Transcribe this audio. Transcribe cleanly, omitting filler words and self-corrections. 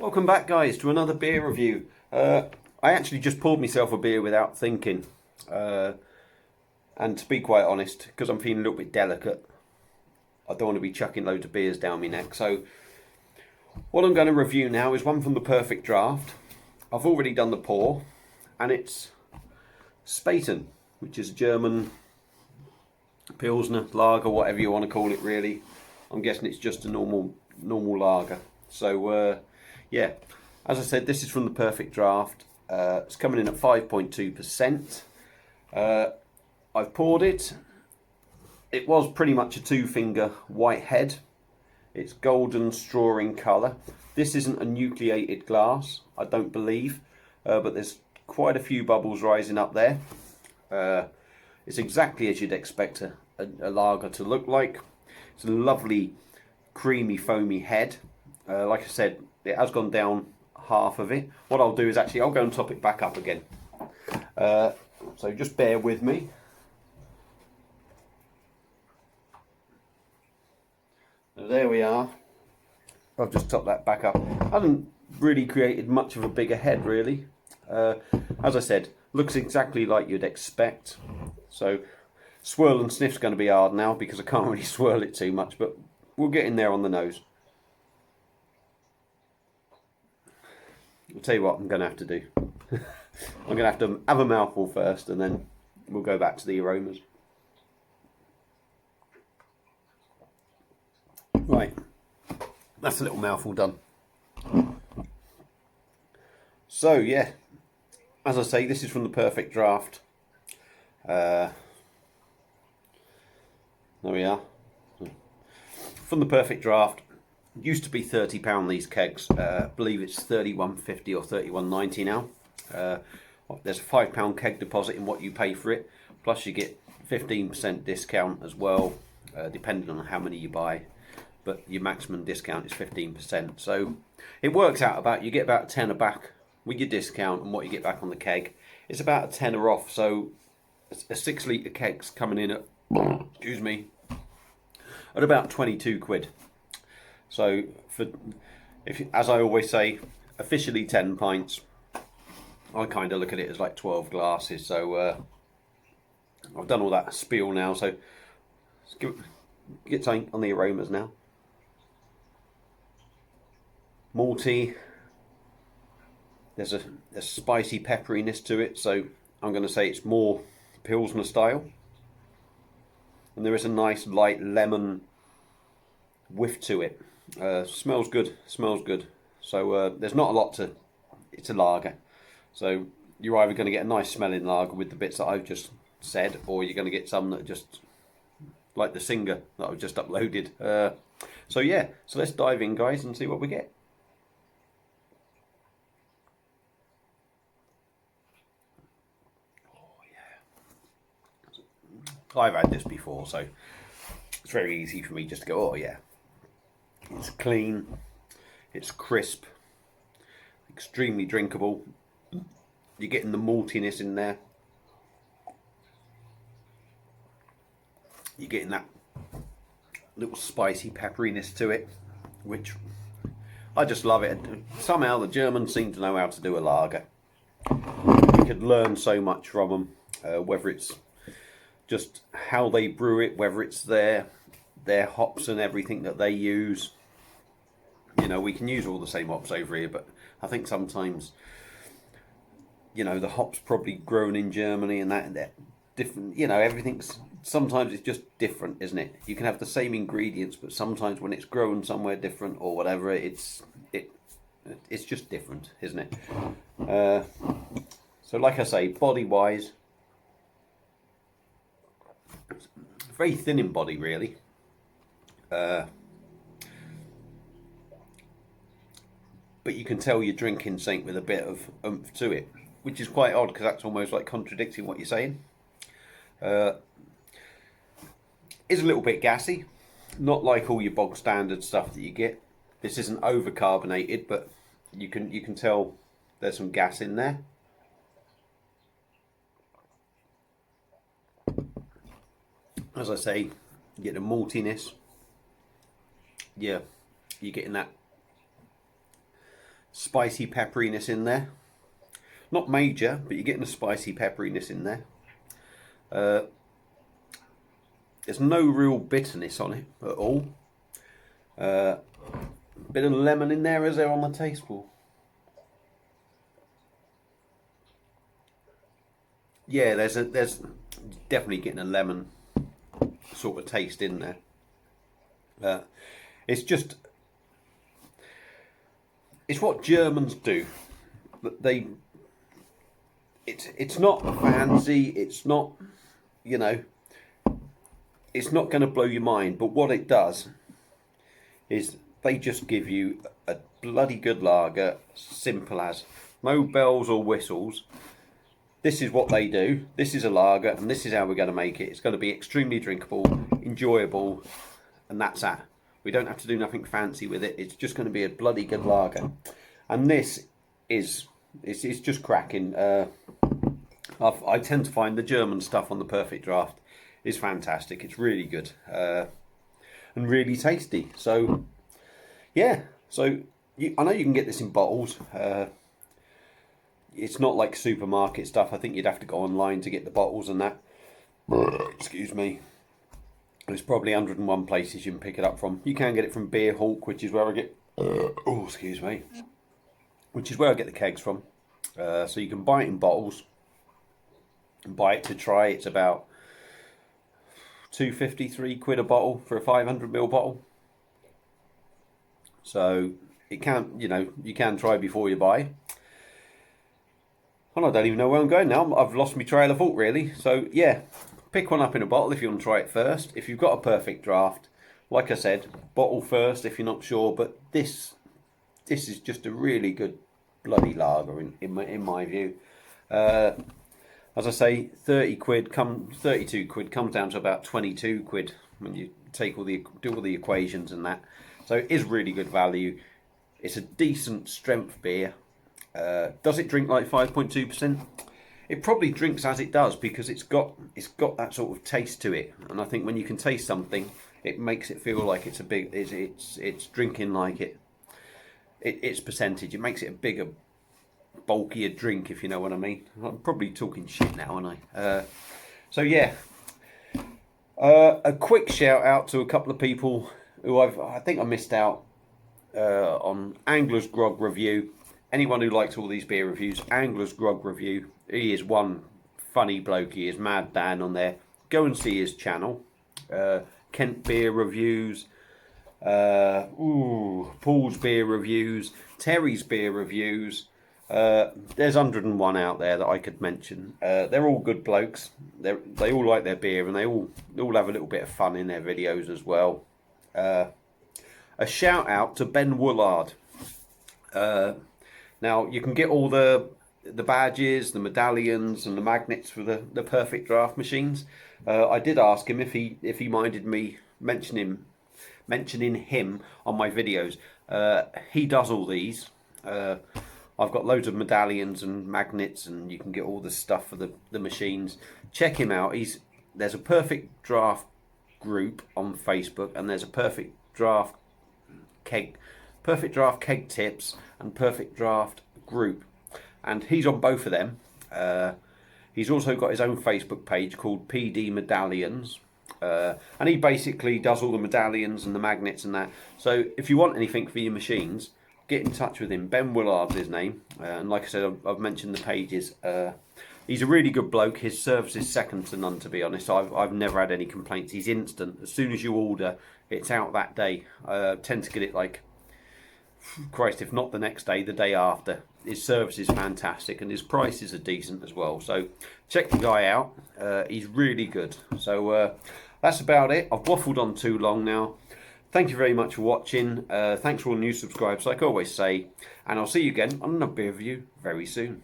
Welcome back, guys, to another beer review. I actually just poured myself a beer without thinking, and to be quite honest, because I'm feeling a little bit delicate, I don't want to be chucking loads of beers down my neck. So what I'm going to review now is one from the Perfect Draft. I've already done the pour, and it's Spaten, which is a German Pilsner, lager, whatever you want to call it really. I'm guessing it's just a normal lager. So yeah, as I said, this is from the Perfect Draft. It's coming in at 5.2%. I've poured it. It was pretty much a two-finger white head. It's golden straw in colour. This isn't a nucleated glass, I don't believe, but there's quite a few bubbles rising up there. It's exactly as you'd expect a lager to look like. It's a lovely creamy foamy head. Like I said, it has gone down half of it. What I'll do is actually I'll go and top it back up again. So just bear with me. So there we are. I've just topped that back up. I haven't really created much of a bigger head really. As I said, looks exactly like you'd expect. So swirl and sniff's going to be hard now because I can't really swirl it too much, but we'll get in there on the nose. I'll tell you what I'm going to have to do. I'm going to have a mouthful first and then we'll go back to the aromas. Right, that's a little mouthful done. So yeah, as I say, this is from the Perfect Draft. There we are. From the Perfect Draft. Used to be £30 these kegs. I believe it's £31.50 or £31.90 now. There's a £5 keg deposit in what you pay for it. Plus you get 15% discount as well, depending on how many you buy. But your maximum discount is 15%. So it works out about, you get about a tenner back with your discount and what you get back on the keg. It's about a tenner off. So a 6 litre keg's coming in at, excuse me, at about 22 quid. So, as I always say, officially 10 pints. I kind of look at it as like 12 glasses. So I've done all that spiel now. So let's get something on the aromas now. Malty. There's a spicy pepperiness to it. So I'm going to say it's more Pilsner style. And there is a nice light lemon whiff to it. Smells good, so there's not a lot to, it's a lager, so you're either going to get a nice smelling lager with the bits that I've just said, or you're going to get some that are just like the Singer that I've just uploaded. So yeah, so let's dive in, guys, and see what we get. Oh yeah, I've had this before, so it's very easy for me just to go, oh yeah. It's clean, it's crisp, extremely drinkable. You're getting the maltiness in there. You're getting that little spicy pepperiness to it, which I just love it. Somehow the Germans seem to know how to do a lager. You could learn so much from them, whether it's just how they brew it, whether it's their hops and everything that they use. You know, we can use all the same hops over here, but I think sometimes, you know, the hops probably grown in Germany and that different, you know, everything's, sometimes it's just different, isn't it? You can have the same ingredients, but sometimes when it's grown somewhere different or whatever, it's just different, isn't it? So like I say, body wise, it's very thin in body really. But you can tell you're drinking something with a bit of oomph to it, which is quite odd because that's almost like contradicting what you're saying. Is a little bit gassy, not like all your bog standard stuff that you get. This isn't over carbonated, but you can tell there's some gas in there. As I say, you get the maltiness. Yeah, you're getting that spicy pepperiness in there. Not major, but you're getting a spicy pepperiness in there. There's no real bitterness on it at all. Bit of lemon in there, is there, on the taste ball? Yeah, there's definitely getting a lemon sort of taste in there. It's just, it's what Germans do. It's not fancy. It's not, you know, it's not going to blow your mind. But what it does is they just give you a bloody good lager, simple as, no bells or whistles. This is what they do. This is a lager, and this is how we're going to make it. It's going to be extremely drinkable, enjoyable, and that's that. We don't have to do nothing fancy with it. It's just going to be a bloody good lager. And this is, it's just cracking. I tend to find the German stuff on the Perfect Draft is fantastic. It's really good and really tasty. So, yeah. So, I know you can get this in bottles. It's not like supermarket stuff. I think you'd have to go online to get the bottles and that. Excuse me. There's probably 101 places you can pick it up from. You can get it from Beer Hawk, which is where I get... oh, excuse me. Which is where I get the kegs from. So you can buy it in bottles. And buy it to try. It's about £2.50, £3 a bottle for a 500ml bottle. So it can, you know, you can try before you buy. And I don't even know where I'm going now. I've lost my trail of thought, really. So, yeah, pick one up in a bottle if you want to try it first. If you've got a Perfect Draft, like I said, bottle first if you're not sure. But this is just a really good bloody lager in my view. As I say, 32 quid comes down to about 22 quid when you take do all the equations and that. So it is really good value. It's a decent strength beer. Does it drink like 5.2%? It probably drinks as it does because it's got that sort of taste to it, and I think when you can taste something, it makes it feel like it's a big it's drinking like its percentage. It makes it a bigger, bulkier drink, if you know what I mean. I'm probably talking shit now, aren't I? So yeah, a quick shout out to a couple of people who I think I missed out on Angler's Grog Review. Anyone who likes all these beer reviews, Angler's Grog Review, he is one funny bloke. He is Mad Dan on there. Go and see his channel. Kent Beer Reviews, Paul's Beer Reviews, Terry's Beer Reviews. There's 101 out there that I could mention. They're all good blokes. They all like their beer, and they all have a little bit of fun in their videos as well. A shout out to Ben Woolard. Now, you can get all the badges, the medallions and the magnets for the Perfect Draft machines. I did ask him if he minded me mentioning him on my videos. He does all these. I've got loads of medallions and magnets, and you can get all the stuff for the machines. Check him out. There's a Perfect Draft group on Facebook, and there's a Perfect Draft keg tips and Perfect Draft group, and he's on both of them. He's also got his own Facebook page called PD Medallions, and he basically does all the medallions and the magnets and that. So if you want anything for your machines, get in touch with him. Ben Willard's his name, and like I said, I've mentioned the pages. He's a really good bloke. His service is second to none, to be honest. I've never had any complaints. He's instant. As soon as you order, it's out that day. I tend to get it like, Christ, if not the next day, the day after. His service is fantastic, and his prices are decent as well. So check the guy out. He's really good. So that's about it. I've waffled on too long now. Thank you very much for watching. Thanks for all new subscribers, like I always say. And I'll see you again on another beer review very soon.